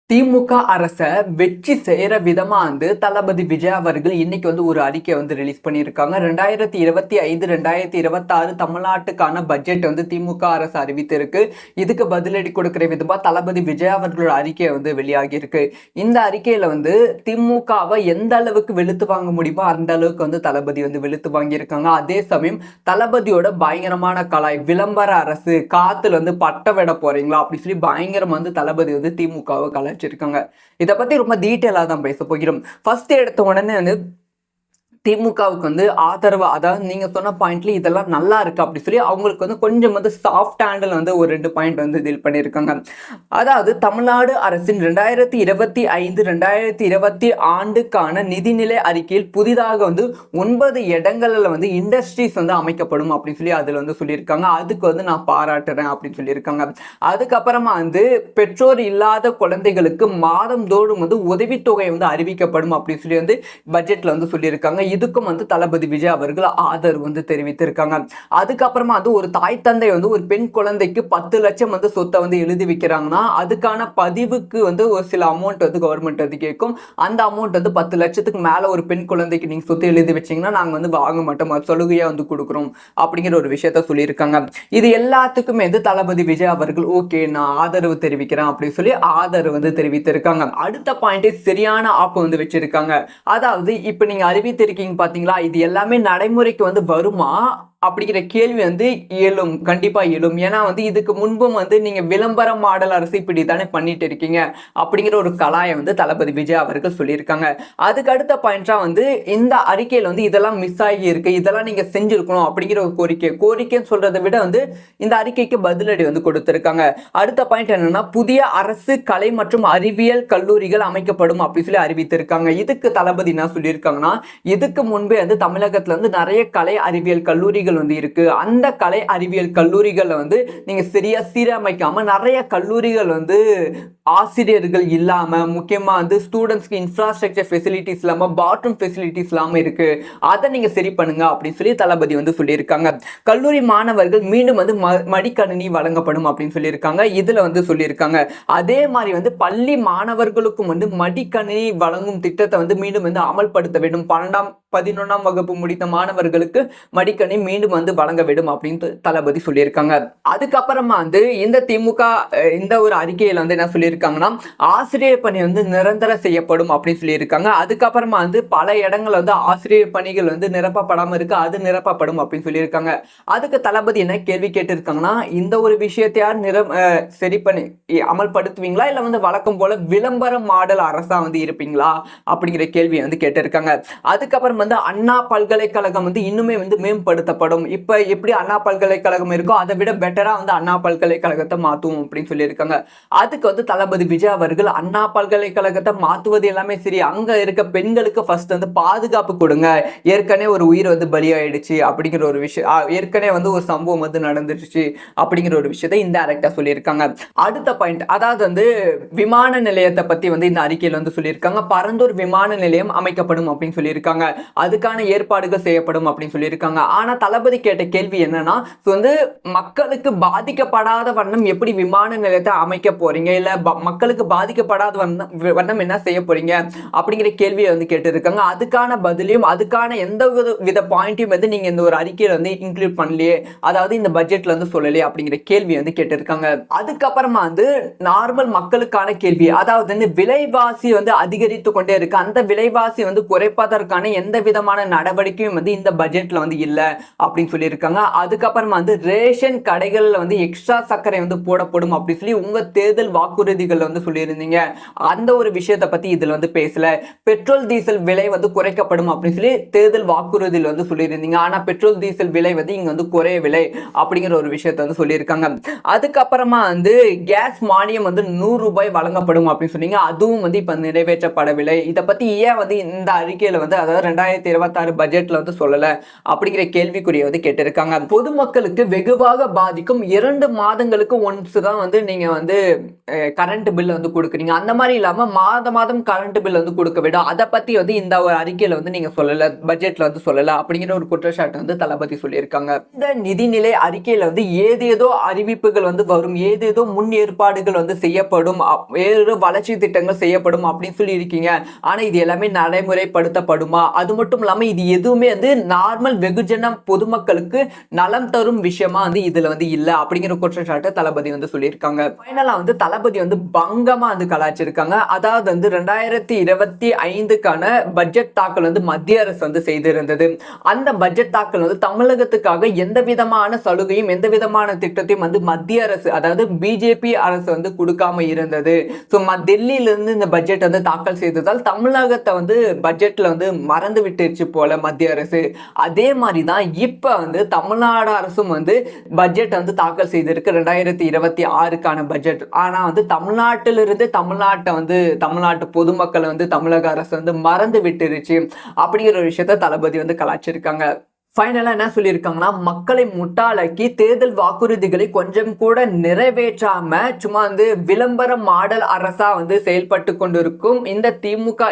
திமுக அரச வெற்றி செய்யற விதமா தளபதி விஜய் அவர்கள் இன்னைக்கு ஒரு அறிக்கை ரிலீஸ் பண்ணியிருக்காங்க. 2025 2026 தமிழ்நாட்டுக்கான பட்ஜெட் திமுக அரசு அறிவித்திருக்கு. இதுக்கு பதிலடி கொடுக்கிற விதமா தளபதி விஜய் அவர்களோட அறிக்கை வெளியாகி இருக்கு. இந்த அறிக்கையில திமுகவை எந்த அளவுக்கு வெளுத்து வாங்க முடியுமோ அந்த அளவுக்கு தளபதி வெளுத்து வாங்கியிருக்காங்க. அதே சமயம் தளபதியோட பயங்கரமான கலாய் விளம்பர அரசு காத்துல பட்ட விட போறீங்களா அப்படி சொல்லி பயங்கரம் தளபதி திமுகவை கலாய் வச்சிருக்காங்க. இதை பத்தி ரொம்ப டீட்டெயிலா தான் பேச போகிறோம். ஃபர்ஸ்ட் எடுத்த உடனே திமுகவுக்கு ஆதரவு, அதாவது நீங்க சொன்ன பாயிண்ட்ல இதெல்லாம் நல்லா இருக்கு அப்படி சொல்லி அவங்களுக்கு கொஞ்சம் சாஃப்ட் ஹேண்டில் ஒரு 2 பாயிண்ட் டீல் பண்ணியிருக்காங்க. அதாவது தமிழ்நாடு அரசின் 2025 2020 ஆண்டுக்கான நிதிநிலை அறிக்கையில் புதிதாக 9 இடங்கள்ல இண்டஸ்ட்ரீஸ் அமைக்கப்படும் அப்படின்னு சொல்லி அதுல சொல்லியிருக்காங்க. அதுக்கு நான் பாராட்டுறேன் அப்படின்னு சொல்லியிருக்காங்க. அதுக்கப்புறமா பெற்றோர் இல்லாத குழந்தைகளுக்கு மாதம் தோறும் உதவித்தொகை அறிவிக்கப்படும் அப்படின்னு சொல்லி பட்ஜெட்ல சொல்லியிருக்காங்க. இதுக்கும் தளபதி விஜய் அவர்கள் ஆதரவு தெரிவித்திருக்காங்க. அதுக்கப்புறமா ஒரு தாய் தந்தை ஒரு பெண் குழந்தைக்கு 10 லட்சம் சொத்தை எழுதி வைக்கிறாங்கன்னா அதுக்கான பதிவுக்கு ஒரு சில அமௌண்ட் கவர்மெண்ட் கேட்கும். அந்த அமௌண்ட் 10 லட்சத்துக்கு மேல ஒரு பெண் குழந்தைக்கு நீங்க சொத்து எழுதி வச்சீங்கன்னா நாங்க வாங்க மாட்டோம், சலுகையா கொடுக்குறோம் அப்படிங்கிற ஒரு விஷயத்த சொல்லியிருக்காங்க. இது எல்லாத்துக்குமே தளபதி விஜய் அவர்கள் ஓகே நான் ஆதரவு தெரிவிக்கிறேன் அப்படின்னு சொல்லி ஆதரவு தெரிவித்திருக்காங்க. அடுத்த பாயிண்ட் சரியான ஆப்பு வச்சிருக்காங்க. அதாவது இப்ப நீங்க அறிவித்திருக்கீங்க பாத்தீங்களா, இது எல்லாமே நடைமுறைக்கு வருமா அப்படிங்கிற கேள்வி இயலும், கண்டிப்பா இயலும். ஏன்னா இதுக்கு முன்பும் நீங்க விளம்பர மாடல் அரசு இப்படி தானே பண்ணிட்டு இருக்கீங்க அப்படிங்கிற ஒரு கலாயை தளபதி விஜய் அவர்கள் சொல்லியிருக்காங்க. அதுக்கு அடுத்த பாயிண்டா இந்த அறிக்கையில இதெல்லாம் மிஸ் ஆகி இருக்கு, இதெல்லாம் நீங்க செஞ்சிருக்கணும் அப்படிங்கிற ஒரு கோரிக்கைன்னு சொல்றதை விட இந்த அறிக்கைக்கு பதிலடி கொடுத்திருக்காங்க. அடுத்த பாயிண்ட் என்னன்னா புதிய அரசு கலை மற்றும் அறிவியல் கல்லூரிகள் அமைக்கப்படும் அப்படின்னு சொல்லி அறிவித்திருக்காங்க. இதுக்கு தளபதி என்ன சொல்லியிருக்காங்கன்னா, இதுக்கு முன்பே தமிழகத்துல நிறைய கலை அறிவியல் கல்லூரிகள் இருக்கு. அந்த கலை அறிவியல் கல்லூரிகள்ல நீங்க சரியா சீரமைக்காம நிறைய கல்லூரிகள் ஆசிரியர்கள் இல்லாம, முக்கியமா ஸ்டூடெண்ட்ஸ்க்கு இன்ஃப்ராஸ்ட்ரக்சர் ஃபெசிலிட்டிஸ் இல்லாம, பாத்ரூம் ஃபெசிலிட்டிஸ் இல்லாம இருக்கு. அதை நீங்க சரி பண்ணுங்க அப்படின்னு சொல்லி தளபதி சொல்லியிருக்காங்க. கல்லூரி மாணவர்கள் மீண்டும் மடிக்கணினி வழங்கப்படும் அப்படின்னு சொல்லியிருக்காங்க. இதுல சொல்லியிருக்காங்க. அதே மாதிரி பள்ளி மாணவர்களுக்கும் மடிக்கணினி வழங்கும் திட்டத்தை மீண்டும் அமல்படுத்த வேண்டும். 12ஆம் 11ஆம் வகுப்பு முடித்த மாணவர்களுக்கு மடிக்கணி மீண்டும் வழங்க வேண்டும் அப்படின்னு தளபதி சொல்லியிருக்காங்க. அதுக்கப்புறமா இந்த திமுக இந்த ஒரு அறிக்கையில என்ன சொல்லியிருக்காங்கன்னா, ஆசிரியர் பணி நிரந்தர செய்யப்படும் அப்படின்னு சொல்லியிருக்காங்க. அதுக்கப்புறமா பல இடங்கள் ஆசிரியர் பணிகள் நிரப்பப்படாம இருக்கு, அது நிரப்பப்படும் அப்படின்னு சொல்லியிருக்காங்க. அதுக்கு தளபதி என்ன கேள்வி கேட்டிருக்காங்கன்னா, இந்த ஒரு விஷயத்தையார் சரி பண்ணி அமல்படுத்துவீங்களா இல்ல வழக்கம் போல விளம்பர மாடல் அரசா இருப்பீங்களா அப்படிங்கிற கேள்வி கேட்டிருக்காங்க. அதுக்கப்புறம் அண்ணா பல்கலைக்கழகம் இன்னுமே மேம்படுத்தப்படும். இப்ப எப்படி அண்ணா பல்கலைக்கழகம் இருக்கோ அதை விட பெட்டரா அண்ணா பல்கலைக்கழகத்தை மாத்துவோம் அப்படின்னு சொல்லியிருக்காங்க. அதுக்கு தளபதி விஜய் அவர்கள் அண்ணா பல்கலைக்கழகத்தை மாத்துவது எல்லாமே சரி, அங்க இருக்க பெண்களுக்கு ஃபர்ஸ்ட் பாதுகாப்பு கொடுங்க, ஏற்கனவே ஒரு உயிர் பலியாயிடுச்சு அப்படிங்கிற ஒரு விஷயம், ஏற்கனவே ஒரு சம்பவம் நடந்துருச்சு அப்படிங்கிற ஒரு விஷயத்தை இன்டைரக்டா சொல்லியிருக்காங்க. அடுத்த பாயிண்ட், அதாவது விமான நிலையத்தை பத்தி இந்த அறிக்கையில சொல்லியிருக்காங்க. பரந்தூர் விமான நிலையம் அமைக்கப்படும் அப்படின்னு சொல்லியிருக்காங்க. அதுக்கான ஏற்பாடுகள் செய்யப்படும் அப்படின்னு சொல்லியிருக்காங்க. ஆனா தளபதி கேட்ட கேள்வி என்னன்னா, மக்களுக்கு பாதிக்கப்படாத வண்ணம் எப்படி விமான நிலையத்தை அமைக்க போறீங்க, இல்ல மக்களுக்கு பாதிக்கப்படாத வண்ணம் என்ன செய்ய போறீங்க அப்படிங்கிற கேள்வியை கேட்டிருக்காங்க. அதுக்கான பதிலையும் அதுக்கான எந்த வித பாயிண்டையும் நீங்க இந்த ஒரு அறிக்கையில இன்க்ளூட் பண்ணலையே, அதாவது இந்த பட்ஜெட்ல சொல்லலையே அப்படிங்கிற கேள்வி கேட்டிருக்காங்க. அதுக்கப்புறமா நார்மல் மக்களுக்கான கேள்வி, அதாவது விலைவாசி அதிகரித்து கொண்டே இருக்கு, அந்த விலைவாசி குறைப்பதற்கான எந்த விதமான நடவடிக்கையும் இந்த பட்ஜெட்ல இல்ல அப்படின்னு சொல்லியிருக்காங்க. அதுக்கப்புறமா ரேஷன் கடைகள்ல எக்ஸ்ட்ரா சர்க்கரை போடப்படும் அப்படின்னு சொல்லி உங்க தேர்தல் வாக்குறுதிகள் சொல்லியிருந்தீங்க. அந்த ஒரு விஷயத்தை பத்தி இதுல பேசல. பெட்ரோல் டீசல் விலை குறைக்கப்படும் அப்படின்னு சொல்லி தேர்தல் வாக்குறுதியில் சொல்லியிருந்தீங்க. ஆனா பெட்ரோல் டீசல் விலை இங்க குறையவில்லை அப்படிங்கிற ஒரு விஷயத்தை சொல்லியிருக்காங்க. அதுக்கப்புறமா கேஸ் மானியம் 100 ரூபாய் வழங்கப்படும் அப்படின்னு சொன்னீங்க. அதுவும் இப்ப நிறைவேற்றப்படவில்லை. இதை பத்தி ஏன் இந்த அறிக்கையில அதாவது 2026 பட்ஜெட்ல சொல்லல அப்படிங்கிற கேள்விக்குறி கேள்விக்குறியை வந்து கேட்டிருக்காங்க. பொதுமக்களுக்கு வெகுவாக பாதிக்கும் 2 மாதங்களுக்கு ஒன்ஸ் தான் வந்து நீங்க வந்து கரண்ட் பில் வந்து கொடுக்குறீங்க. அந்த மாதிரி இல்லாம மாதம் கரண்ட் பில் வந்து கொடுக்க விடும். அதை பத்தி வந்து இந்த ஒரு அறிக்கையில வந்து நீங்க சொல்லல, பட்ஜெட்ல வந்து சொல்லல அப்படிங்கிற ஒரு குற்றச்சாட்டு வந்து தளபதி சொல்லியிருக்காங்க. இந்த நிதிநிலை அறிக்கையில வந்து ஏதேதோ அறிவிப்புகள் வந்து வரும், ஏதேதோ முன் ஏற்பாடுகள் வந்து செய்யப்படும், வேறு வளர்ச்சி திட்டங்கள் செய்யப்படும் அப்படின்னு சொல்லி இருக்கீங்க. ஆனா இது எல்லாமே நடைமுறைப்படுத்தப்படுமா? அது மட்டும் இல்லாம இது எதுவுமே வந்து நார்மல் வெகுஜன பொதுமக்களுக்கு நலம் தரும் விஷயமா வந்து இதுல வந்து இல்ல அப்படிங்கிற குற்றச்சாட்டு தளபதி வந்து சொல்லியிருக்காங்க. ஃபைனலா வந்து தளபதி வந்து பங்கமா வந்து கலாச்சிருக்காங்க. அதாவது வந்து 2025க்கான பட்ஜெட் தாக்கல் வந்து மத்திய அரசு வந்து செய்திருந்தது. அந்த பட்ஜெட் தாக்கல் வந்து தமிழகத்துக்காக எந்த விதமான சலுகையும் எந்த விதமான திட்டத்தையும் வந்து மத்திய அரசு, அதாவது பிஜேபி அரசு வந்து கொடுக்காம இருந்தது. ஸோ டெல்லியில இருந்து இந்த பட்ஜெட் வந்து தாக்கல் செய்ததால் தமிழகத்தை வந்து பட்ஜெட்ல வந்து மறந்து விட்டுருச்சு போல மத்திய அரசு. அதே மாதிரி தான் இப்ப வந்து தமிழ்நாடு அரசும் வந்து பட்ஜெட் வந்து தாக்கல் செய்திருக்கு 2026க்கான பட்ஜெட். ஆனா வந்து தமிழ்நாட்டிலிருந்து தமிழ்நாட்டு பொதுமக்களை வந்து தமிழக அரசு வந்து மறந்து விட்டுருச்சு அப்படிங்கிற ஒரு விஷயத்த தளபதி வந்து கலாச்சிருக்காங்க. ஃபைனலா என்ன சொல்லியிருக்காங்கன்னா, மக்களை முட்டாளாக்கி தேர்தல் வாக்குறுதிகளை கொஞ்சம் கூட நிறைவேற்றாம சும்மா வந்து விளம்பர மாடல் அரசா வந்து செயல்பட்டு கொண்டிருக்கும் இந்த திமுக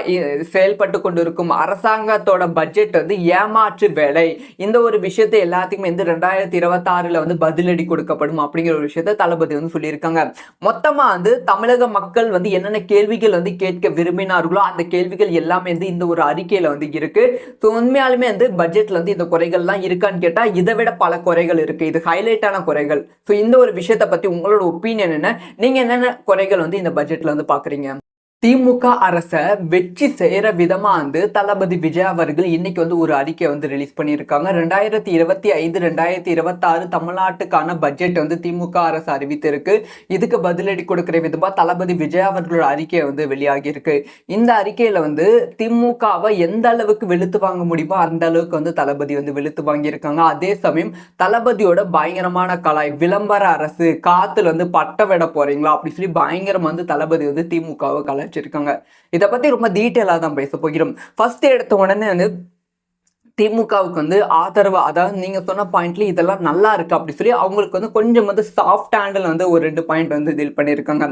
செயல்பட்டு கொண்டிருக்கும் அரசாங்கத்தோட பட்ஜெட் வந்து ஏமாற்று வேலை. இந்த ஒரு விஷயத்தை எல்லாத்துக்குமே வந்து 2026ல வந்து பதிலடி கொடுக்கப்படும் அப்படிங்கிற ஒரு விஷயத்த தளபதி வந்து சொல்லியிருக்காங்க. மொத்தமா வந்து தமிழக மக்கள் வந்து என்னென்ன கேள்விகள் வந்து கேட்க விரும்பினார்களோ அந்த கேள்விகள் எல்லாமே வந்து இந்த ஒரு அறிக்கையில வந்து இருக்கு. ஸோ உண்மையாலுமே வந்து பட்ஜெட்ல வந்து இந்த குறைகள்லாம் இருக்கான்னு கேட்டா இதை விட பல குறைகள் இருக்கு. இது ஹைலைட்டான குறைகள். ஸோ இந்த ஒரு விஷயத்தை பத்தி உங்களோட ஒப்பீனியன் என்ன? நீங்க என்னென்ன குறைகள் வந்து இந்த பட்ஜெட்ல வந்து பாக்குறீங்க? திமுக அரச வெற்றி செய்யற விதமா வந்து தளபதி விஜய் அவர்கள் இன்னைக்கு வந்து ஒரு அறிக்கை வந்து ரிலீஸ் பண்ணியிருக்காங்க. 2025-2026 தமிழ்நாட்டுக்கான பட்ஜெட் வந்து திமுக அரசு அறிவித்திருக்கு. இதுக்கு பதிலடி கொடுக்கிற விதமா தளபதி விஜய் அவர்களோட அறிக்கை வந்து வெளியாகி இருக்கு. இந்த அறிக்கையில வந்து திமுகவை எந்த அளவுக்கு வெளுத்து வாங்க முடியுமோ அந்த அளவுக்கு வந்து தளபதி வந்து வெளுத்து வாங்கியிருக்காங்க. அதே சமயம் தளபதியோட பயங்கரமான கலாய், விளம்பர அரசு, காத்துல வந்து பட்ட விட போறீங்களா அப்படி சொல்லி பயங்கரம் வந்து தளபதி வந்து திமுகவை கலாய் இருக்காங்க. இதை பத்தி ரொம்ப டீட்டெயிலா தான் பேச போகிறோம். ஃபர்ஸ்ட் எடுத்த உடனே வந்து திமுகவுக்கு வந்து ஆதரவு, அதாவது நீங்க சொன்ன பாயிண்ட்ல இதெல்லாம் நல்லா இருக்கு அப்படி சொல்லி அவங்களுக்கு வந்து கொஞ்சம் வந்து சாஃப்ட் ஹேண்டில் வந்து ஒரு 2 பாயிண்ட் வந்து டீல் பண்ணியிருக்காங்க.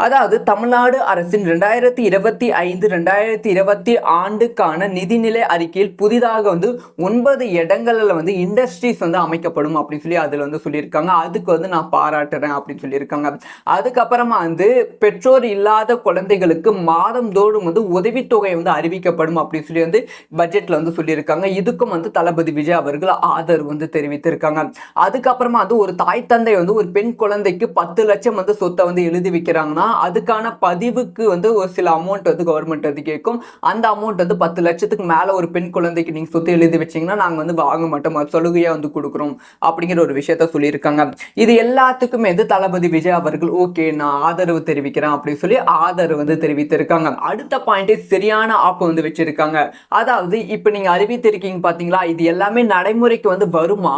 அதாவது தமிழ்நாடு அரசின் 2025-2026 ஆண்டுக்கான நிதிநிலை அறிக்கையில் புதிதாக வந்து 9 இடங்கள்ல வந்து இண்டஸ்ட்ரீஸ் வந்து அமைக்கப்படும் அப்படின்னு சொல்லி அதுல வந்து சொல்லியிருக்காங்க. அதுக்கு வந்து நான் பாராட்டுறேன் அப்படின்னு சொல்லியிருக்காங்க. அதுக்கப்புறமா வந்து பெற்றோர் இல்லாத குழந்தைகளுக்கு மாதந்தோறும் வந்து உதவித்தொகை வந்து அறிவிக்கப்படும் அப்படின்னு சொல்லி வந்து பட்ஜெட்ல வந்து சொல்லியிருக்காங்க. இதுக்கும் வந்து தளபதி விஜய் அவர்கள் ஆதரவு வந்து தெரிவித்திருக்காங்க. அதுக்கப்புறமா வந்து ஒரு தாய் தந்தை வந்து ஒரு பெண் குழந்தைக்கு 10 லட்சம் வந்து சொத்தை வந்து எழுதி வைக்கிறாங்கன்னா அதுக்கான பதிவுக்கு வந்து ஒரு சில அமௌண்ட் வந்து கவர்மெண்ட் வந்து கேட்கும். அந்த அமௌண்ட் வந்து 10 லட்சத்துக்கு மேல ஒரு பெண் குழந்தைக்கு நீங்க சொத்து எழுதி வச்சீங்கன்னா நாங்க வந்து வாங்க மாட்டோம், சலுகையா வந்து கொடுக்குறோம் அப்படிங்கிற ஒரு விஷயத்த சொல்லியிருக்காங்க. இது எல்லாத்துக்குமே வந்து தளபதி விஜய் அவர்கள் ஓகே நான் ஆதரவு தெரிவிக்கிறேன் அப்படின்னு சொல்லி ஆதரவு வந்து தெரிவித்திருக்காங்க. அடுத்த பாயிண்ட் சரியான ஆப்பு வந்து வச்சிருக்காங்க. அதாவது இப்ப நீங்க அறிவித்திருக்கீங்க பாத்தீங்களா, இது எல்லாமே நடைமுறைக்கு வந்து வருமா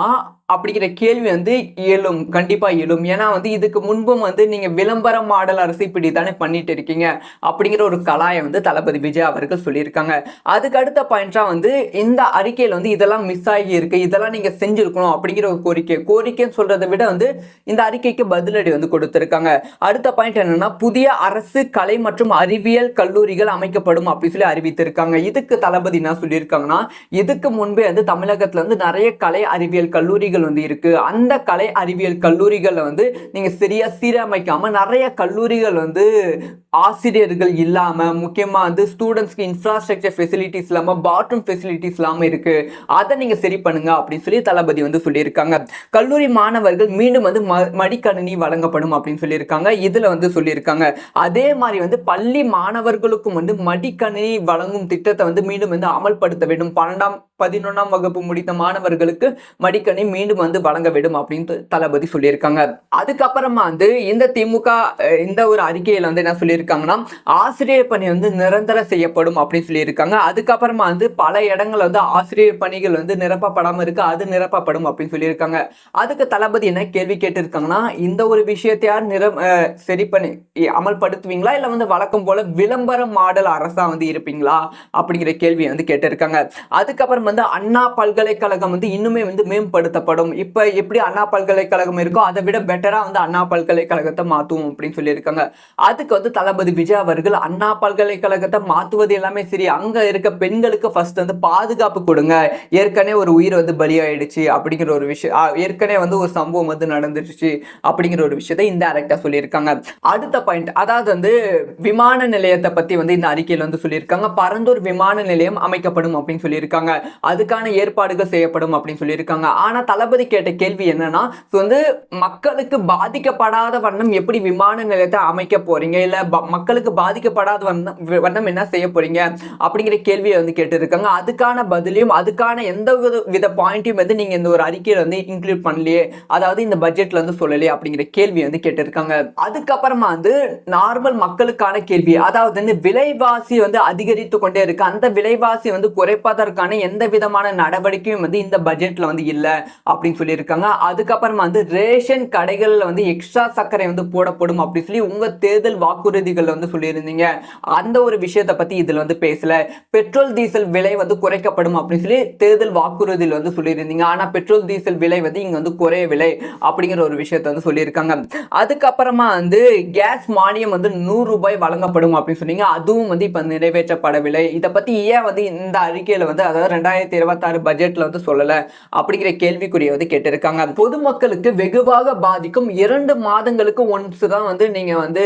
அப்படிங்கிற கேள்வி வந்து எழும், கண்டிப்பா எழும். ஏன்னா வந்து இதுக்கு முன்பும் வந்து நீங்க விளம்பர மாடல் அரசு இப்படி தானே பண்ணிட்டு இருக்கீங்க அப்படிங்கிற ஒரு கலாயை வந்து தளபதி விஜய் அவர்கள் சொல்லியிருக்காங்க. அதுக்கு அடுத்த பாயிண்டா வந்து இந்த அறிக்கையில வந்து இதெல்லாம் மிஸ் ஆகி இருக்கு, இதெல்லாம் நீங்க செஞ்சிருக்கணும் அப்படிங்கிற ஒரு கோரிக்கைன்னு சொல்றதை விட வந்து இந்த அறிக்கைக்கு பதிலடி வந்து கொடுத்திருக்காங்க. அடுத்த பாயிண்ட் என்னன்னா, புதிய அரசு கலை மற்றும் அறிவியல் கல்லூரிகள் அமைக்கப்படும் அப்படி சொல்லி அறிவித்திருக்காங்க. இதுக்கு தளபதி என்ன சொல்லியிருக்காங்கன்னா, இதுக்கு முன்பே வந்து தமிழகத்துல வந்து நிறைய கலை அறிவியல் கல்லூரிகள் வந்து இருக்கு. அந்த கலை அறிவியல் கல்லூரிகளை வந்து நீங்க சரியா சீரமைக்காம நிறைய கல்லூரிகள் வந்து ஆசிரியர்கள் இல்லாம, முக்கியமா வந்து ஸ்டூடெண்ட்ஸ்க்கு இன்ஃப்ராஸ்ட்ரக்சர் ஃபெசிலிட்டிஸ் இல்லாம, பாத்ரூம் ஃபெசிலிட்டிஸ் இல்லாம இருக்கு. அதை நீங்க சரி பண்ணுங்க அப்படின்னு சொல்லி தளபதி வந்து சொல்லியிருக்காங்க. கல்லூரி மாணவர்கள் மீண்டும் வந்து மடிக்கணினி வழங்கப்படும் அப்படின்னு சொல்லியிருக்காங்க. இதுல வந்து சொல்லியிருக்காங்க. அதே மாதிரி வந்து பள்ளி மாணவர்களுக்கும் வந்து மடிக்கணினி வழங்கும் திட்டத்தை வந்து மீண்டும் வந்து அமல்படுத்த வேண்டும். 12ஆம் 11ஆம் வகுப்பு முடித்த மாணவர்களுக்கு மடிக்கணினி மீண்டும் வந்து வழங்க விடும் அப்படின்னு தளபதி சொல்லியிருக்காங்க. அதுக்கப்புறமா வந்து இந்த திமுக இந்த ஒரு அறிக்கையில வந்து என்ன சொல்லியிருக்காங்கன்னா, ஆசிரியர் பணி வந்து நிரந்தர செய்யப்படும் அப்படின்னு சொல்லியிருக்காங்க. அதுக்கப்புறமா வந்து பல இடங்கள் வந்து ஆசிரியர் பணிகள் வந்து நிரப்பப்படாம இருக்கு, அது நிரப்பப்படும் அப்படின்னு சொல்லியிருக்காங்க. அதுக்கு தளபதி என்ன கேள்வி கேட்டிருக்காங்கன்னா, இந்த ஒரு விஷயத்தை யார் சரி பண்ணி அமல்படுத்துவீங்களா, இல்ல வந்து வழக்கம் போல விளம்பர மாடல் அரசா வந்து இருப்பீங்களா அப்படிங்கிற கேள்வியை வந்து கேட்டிருக்காங்க. அதுக்கப்புறம் வந்து அண்ணா பல்கலைக்கழகம் வந்து இன்னுமே வந்து மேம்படுத்தப்படும். இப்ப எப்படி அண்ணா பல்கலைக்கழகம் இருக்கோ அதை விட பெட்டரா வந்து அண்ணா பல்கலைக்கழகத்தை மாத்துவோம் அப்படின்னு சொல்லியிருக்காங்க. அதுக்கு வந்து தளபதி விஜய் அவர்கள் அண்ணா பல்கலைக்கழகத்தை மாத்துவது எல்லாமே சரி, அங்க இருக்க பெண்களுக்கு ஃபர்ஸ்ட் வந்து பாதுகாப்பு கொடுங்க, ஏற்கனவே ஒரு உயிர் வந்து பலியாயிடுச்சு அப்படிங்கிற ஒரு விஷயம், ஏற்கனவே வந்து ஒரு சம்பவம் வந்து நடந்துருச்சு அப்படிங்கிற ஒரு விஷயத்தை இன்டைரக்டா சொல்லியிருக்காங்க. அடுத்த பாயிண்ட், அதாவது வந்து விமான நிலையத்தை பத்தி வந்து இந்த அறிக்கையில் வந்து சொல்லியிருக்காங்க. பரந்தூர் விமான நிலையம் அமைக்கப்படும் அப்படின்னு சொல்லியிருக்காங்க. அதுக்கான ஏற்பாடுகள் செய்யப்படும் அப்படின்னு சொல்லியிருக்காங்க. ஆனா தளபதி கேட்ட கேள்வி என்னன்னா, வந்து மக்களுக்கு பாதிக்கப்படாத வண்ணம் எப்படி விமான நிலையத்தை அமைக்க போறீங்க, இல்ல மக்களுக்கு பாதிக்கப்படாத வண்ணம் என்ன செய்ய போறீங்க அப்படிங்கிற கேள்வியை வந்து கேட்டிருக்காங்க. அதுக்கான பதிலையும் அதுக்கான எந்த வித பாயிண்டையும் வந்து நீங்க இந்த ஒரு அறிக்கையில வந்து இன்க்ளூட் பண்ணலையே, அதாவது இந்த பட்ஜெட்ல வந்து சொல்லலையே அப்படிங்கிற கேள்வி வந்து கேட்டிருக்காங்க. அதுக்கப்புறமா வந்து நார்மல் மக்களுக்கான கேள்வி, அதாவது வந்து விலைவாசி வந்து அதிகரித்து கொண்டே இருக்கு, அந்த விலைவாசி வந்து குறைப்பதற்கான எந்த விதமான நடவடிக்கையும் வந்து இந்த பட்ஜெட்ல வந்து இல்ல அப்படின்னு சொல்லியிருக்காங்க. அதுக்கப்புறமா வந்து ரேஷன் கடைகள்ல வந்து எக்ஸ்ட்ரா சர்க்கரை வந்து போடப்படும் அப்படி சொல்லி உங்க தேர்தல் வாக்குறுதிகள் வந்து சொல்லியிருந்தீங்க, அந்த ஒரு விஷயத்தை பத்தி இதுல வந்து பேசல. பெட்ரோல் டீசல் விலை வந்து குறைக்கப்படும் அப்படின்னு சொல்லி தேர்தல் வாக்குறுதியில் வந்து சொல்லியிருந்தீங்க, ஆனா பெட்ரோல் டீசல் விலை வந்து இங்க வந்து குறையவில்லை அப்படிங்கிற ஒரு விஷயத்தை வந்து சொல்லியிருக்காங்க. அதுக்கப்புறமா வந்து கேஸ் மானியம் வந்து 100 ரூபாய் வழங்கப்படும் அப்படின்னு சொன்னீங்க, அதுவும் வந்து இப்ப நிறைவேற்றப்படவில்லை. இதை பத்தி ஏன் வந்து இந்த அறிக்கையில வந்து, அதாவது 2026 பட்ஜெட்ல வந்து சொல்லல அப்படிங்கிற கேள்விக்குறியை வந்து கேட்டிருக்காங்க. பொதுமக்களுக்கு வெகுவாக பாதிக்கும் 2 மாதங்களுக்கு ஒன்ஸ் தான் வந்து நீங்க வந்து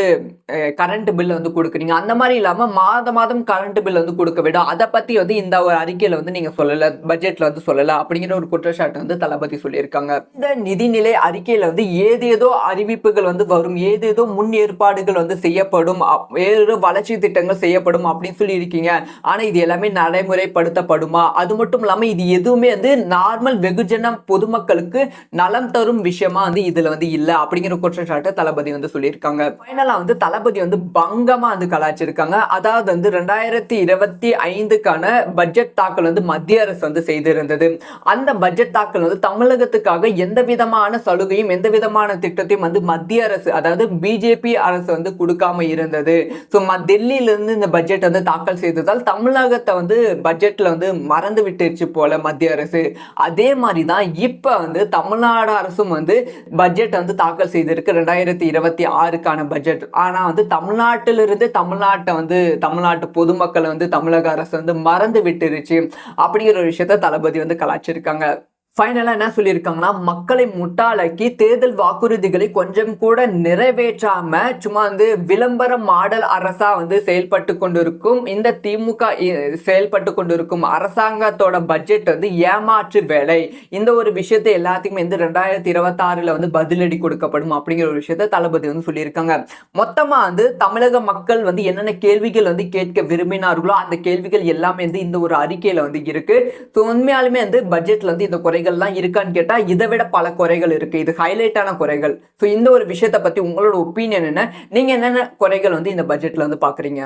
கரண்ட் பில் வந்து கொடுக்குறீங்க, அந்த மாதிரி இல்லாம மாதம் கரண்ட் பில் வந்து கொடுக்க விடும், அதை பத்தி வந்து இந்த ஒரு அறிக்கையில வந்து நீங்க சொல்லல, பட்ஜெட்ல வந்து சொல்லல அப்படிங்கிற ஒரு குற்றச்சாட்டு வந்து தளபதி சொல்லியிருக்காங்க. இந்த நிதிநிலை அறிக்கையில வந்து ஏதேதோ அறிவிப்புகள் வந்து வரும், ஏதேதோ முன் ஏற்பாடுகள் வந்து செய்யப்படும், வேறு வளர்ச்சி திட்டங்கள் செய்யப்படும் அப்படின்னு சொல்லி இருக்கீங்க, ஆனா இது எல்லாமே நடைமுறைப்படுத்தப்படுமா, அது மட்டும் இல்லாம இது எதுவுமே வந்து நார்மல் வெகுஜன பொதுமக்களுக்கு நலம் தரும் விஷயமா வந்து இதுல வந்து இல்ல அப்படிங்கிற குற்றச்சாட்டு தளபதி வந்து சொல்லியிருக்காங்க. ஃபைனலா வந்து தளபதி வந்து பங்கமா வந்து கலாச்சிருக்காங்க. அதாவது வந்து 2025க்கான பட்ஜெட் தாக்கல் வந்து மத்திய அரசு வந்து செய்திருந்தது. அந்த பட்ஜெட் தாக்கல் வந்து தமிழகத்துக்காக எந்த விதமான சலுகையும் எந்த விதமான திட்டத்தையும் வந்து மத்திய அரசு, அதாவது பிஜேபி அரசு வந்து கொடுக்காம இருந்தது. ஸோ டெல்லியில இருந்து இந்த பட்ஜெட் வந்து தாக்கல் செய்ததால் தமிழகத்தை வந்து பட்ஜெட்ல வந்து மறந்து விட்டுருச்சு போல மத்திய அரசு. அதே மாதிரி தான் இப்ப வந்து தமிழ்நாடு அரசும் வந்து பட்ஜெட் வந்து தாக்கல் செய்திருக்கு 2026க்கான பட்ஜெட். ஆனா வந்து தமிழ்நாட்டிலிருந்து தமிழ்நாட்டு பொதுமக்களை வந்து தமிழக அரசு வந்து மறந்து விட்டுருச்சு அப்படிங்கிற ஒரு விஷயத்த தளபதி வந்து கலாச்சிருக்காங்க. ஃபைனலாக என்ன சொல்லியிருக்காங்கன்னா, மக்களை முட்டாளாக்கி தேர்தல் வாக்குறுதிகளை கொஞ்சம் கூட நிறைவேற்றாம சும்மா வந்து விளம்பர மாடல் அரசா வந்து செயல்பட்டு கொண்டிருக்கும் இந்த திமுக செயல்பட்டு கொண்டிருக்கும் அரசாங்கத்தோட பட்ஜெட் வந்து ஏமாற்று வேலை. இந்த ஒரு விஷயத்தை எல்லாத்துக்குமே வந்து 2026ல் வந்து பதிலடி கொடுக்கப்படும் அப்படிங்கிற ஒரு விஷயத்த தளபதி வந்து சொல்லியிருக்காங்க. மொத்தமா வந்து தமிழக மக்கள் வந்து என்னென்ன கேள்விகள் வந்து கேட்க விரும்பினார்களோ அந்த கேள்விகள் எல்லாமே வந்து இந்த ஒரு அறிக்கையில வந்து இருக்கு. ஸோ உண்மையாலுமே வந்து பட்ஜெட்ல வந்து இந்த குறைகள்லாம் இருக்கான்னு கேட்டா இதை விட பல குறைகள் இருக்கு, இது ஹைலைட்டான குறைகள். ஸோ இந்த ஒரு விஷயத்தை பத்தி உங்களோட ஒப்பீனியன் என்ன, நீங்க என்னென்ன குறைகள் வந்து இந்த பட்ஜெட்ல வந்து பாக்குறீங்க?